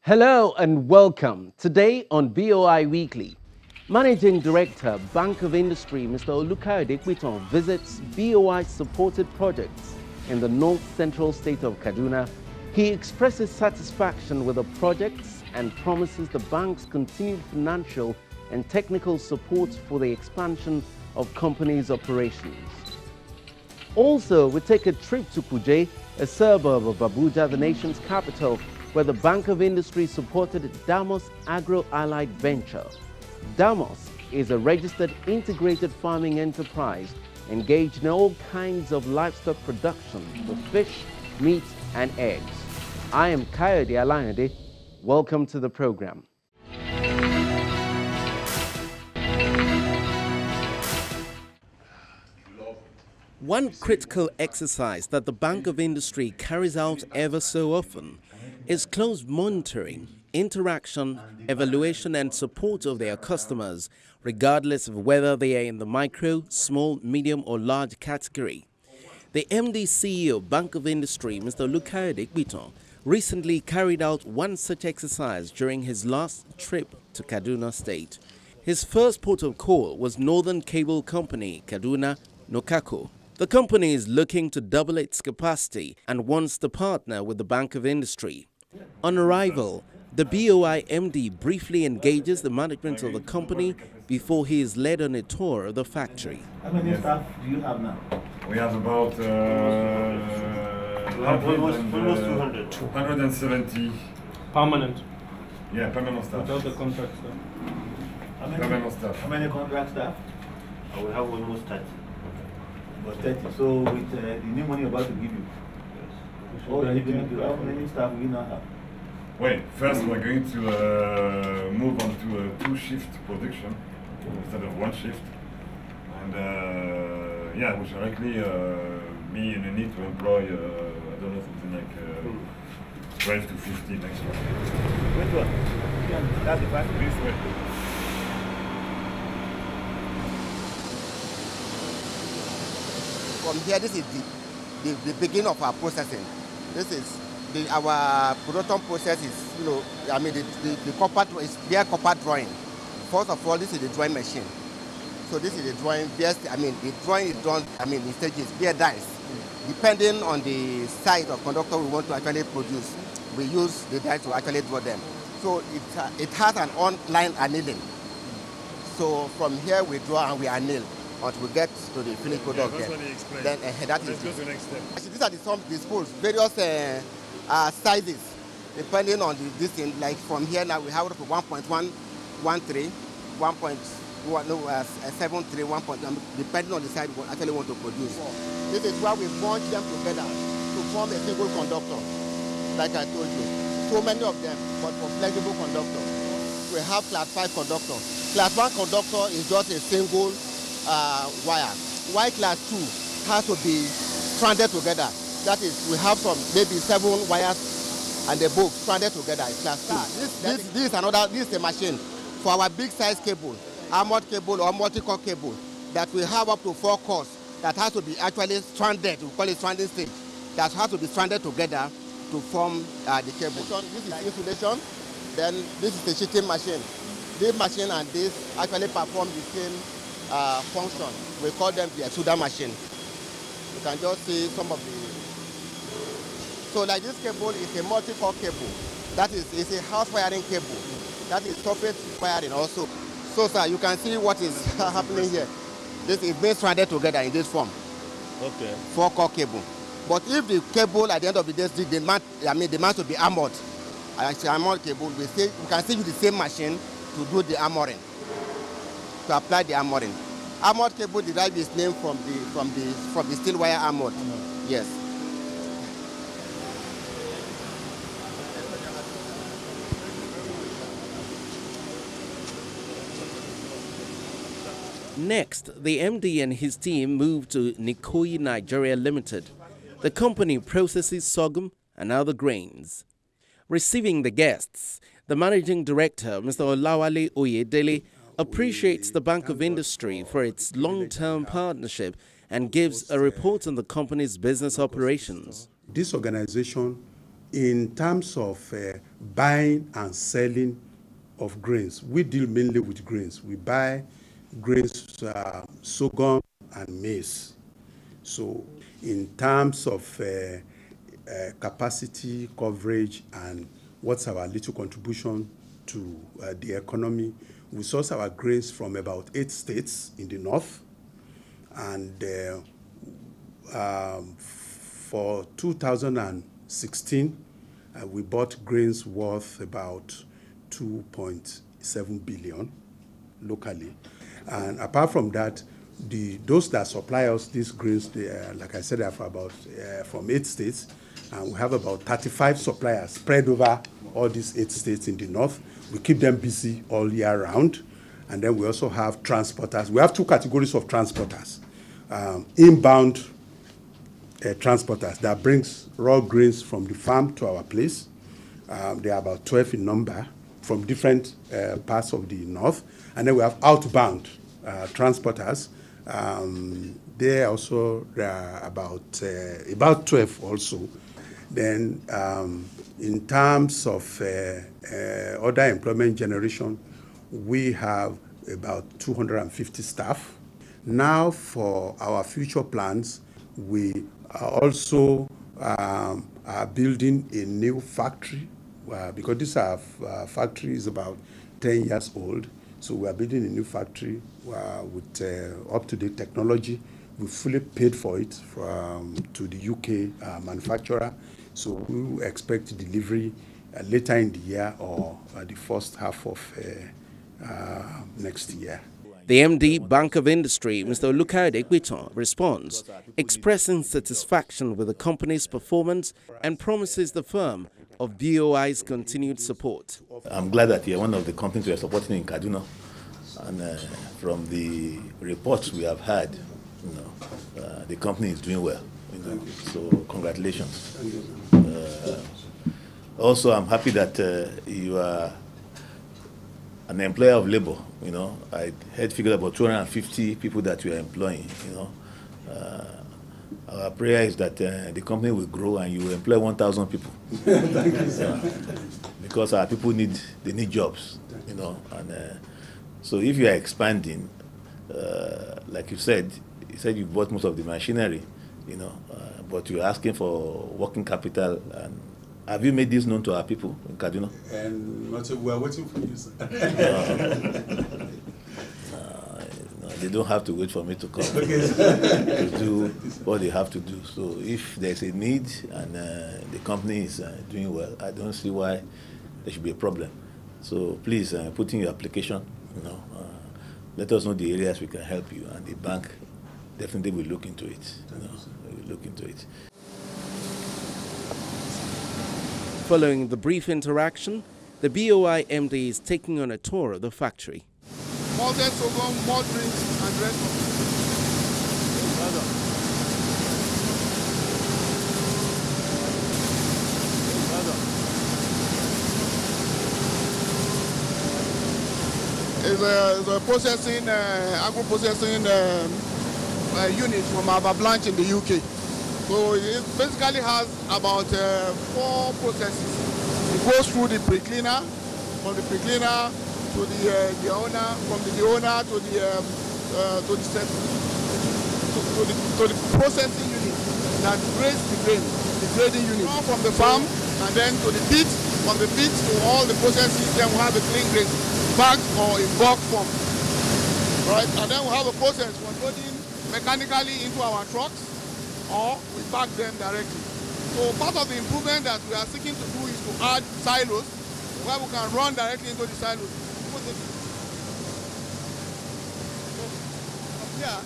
Hello and welcome. Today on BOI Weekly, Managing Director, Bank of Industry, Mr. Nikoyi visits BOI-supported projects in the north-central state of Kaduna. He expresses satisfaction with the projects and promises the bank's continued financial and technical support for the expansion of company's operations. Also, we take a trip to Kuje, a suburb of Abuja, the nation's capital, where the Bank of Industry supported Damos Agro-Allied Venture. Damos is a registered integrated farming enterprise engaged in all kinds of livestock production for fish, meat, and eggs. I am Kayode Alayande. Welcome to the program. One critical exercise that the Bank of Industry carries out ever so often is close monitoring, interaction, evaluation and support of their customers, regardless of whether they are in the micro, small, medium or large category. The MD/CEO Bank of Industry, Mr. Nikoyi, recently carried out one such exercise during his last trip to Kaduna State. His first port of call was Northern Cable Company, Kaduna, Nikoyi. The company is looking to double its capacity and wants to partner with the Bank of Industry. On arrival, the BOI MD briefly engages the management of the company before he is led on a tour of the factory. How many staff do you have now? We have about almost 200. 270. Permanent. Yeah, permanent staff. Without the contract staff. Permanent staff. How many contract staff? We have almost 30. About 30. So with the new money about to give you, how many staff we now have? Wait, first we're going to move on to a two-shift production instead of one shift. And yeah, we shall likely be in a need to employ, I don't know, something like 12 to 15 next year. Which one? That's the fact. This way. From here, this is the beginning of our processing. This is our production process is, the copper is bare copper drawing. First of all, this is the drawing machine. So this is the drawing. The drawing is drawn. In stages, bare dies. Depending on the size of conductor we want to actually produce, we use the die to actually draw them. So it has an online annealing. So from here we draw and we anneal until we get to the finished product. Yeah, that's what he explained. Then that is. Let's go to the next step. These are the spools, various sizes, depending on the distance. Like from here now we have up to 1.113, 1.73, 1. Depending on the size we actually want to produce. This is why we bunch them together to form a single conductor. Like I told you, so many of them, but for flexible conductor. We have class 5 conductor. Class 1 conductor is just a single wire. While class 2 has to be stranded together. That is, we have from maybe 7 wires and the book stranded together in class 2. This is a machine for our big size cable, armored cable or multi-core cable, that we have up to 4 cores that has to be actually stranded, we call it stranding stage, that has to be stranded together to form the cable. This is insulation, then this is the sheeting machine. This machine and this actually perform the same function. We call them the extruder machine. You can just see some of the. So like this cable is a multi-core cable. That is, it's a house wiring cable. That is surface wiring also. So sir, you can see what is happening here. This is being stranded together in this form. Okay. 4-core cable. But if the cable at the end of the day demand to be armored, actually armored cable, we can still use the same machine to do the armoring, to apply the armoring. Armored cable derives its name from the steel wire armored. Yes. Next, the MD and his team moved to Nikoyi Nigeria Limited. The company processes sorghum and other grains. Receiving the guests, the managing director, Mr. Olawale Oyedele, appreciates the Bank of Industry for its long-term partnership and gives a report on the company's business operations. This organization In terms of buying and selling of grains, we deal mainly with grains. We buy grains, sorghum and maize. So in terms of capacity, coverage, and what's our little contribution to the economy, we source our grains from about 8 states in the north. And for 2016, we bought grains worth about 2.7 billion locally. And apart from that, those that supply us these grains, like I said, are about from 8 states, and we have about 35 suppliers spread over all these 8 states in the north. We keep them busy all year round. And then we also have transporters. We have 2 categories of transporters. Inbound transporters that brings raw grains from the farm to our place. They are about 12 in number from different parts of the north. And then we have outbound transporters. They also are about 12 also. Then in terms of other employment generation, we have about 250 staff. Now for our future plans, we are also are building a new factory because this factory is about 10 years old. So we are building a new factory with up-to-date technology. We fully paid for it to the UK manufacturer. So we expect delivery later in the year or the first half of next year. The MD, Bank of Industry, Mr. Nikoyi, responds, expressing satisfaction with the company's performance and promises the firm of BOI's continued support. I'm glad that you're one of the companies we are supporting in Kaduna. And from the reports we have had, the company is doing well. So congratulations. Also, I'm happy that you are an employer of labor. I heard figures about 250 people that you are employing. Our prayer is that the company will grow and you will employ 1,000 people. Because our people need jobs. And so if you are expanding, like you said you bought most of the machinery, but you're asking for working capital. And have you made this known to our people in Kaduna? And we are waiting for you, sir. They don't have to wait for me to come to do what they have to do. So if there's a need and the company is doing well, I don't see why there should be a problem. So please put in your application. Let us know the areas we can help you, and the bank definitely will look into it. Will look into it. Following the brief interaction, the BOI MD is taking on a tour of the factory. Malted sorghum, malt drinks, and rest of it. It's a processing, agro-processing unit from Avalanche in the UK. So it basically has about 4 processes. It goes through the pre-cleaner, from the pre-cleaner to the owner, from the owner to the processing unit that grades the grain, the grading unit. From the farm and then to the pit, from the pit to all the processes, then we have a clean grain, bagged or in bulk form. Right? And then we have a process for loading mechanically into our trucks, or we pack them directly. So part of the improvement that we are seeking to do is to add silos where we can run directly into the silos. So from here,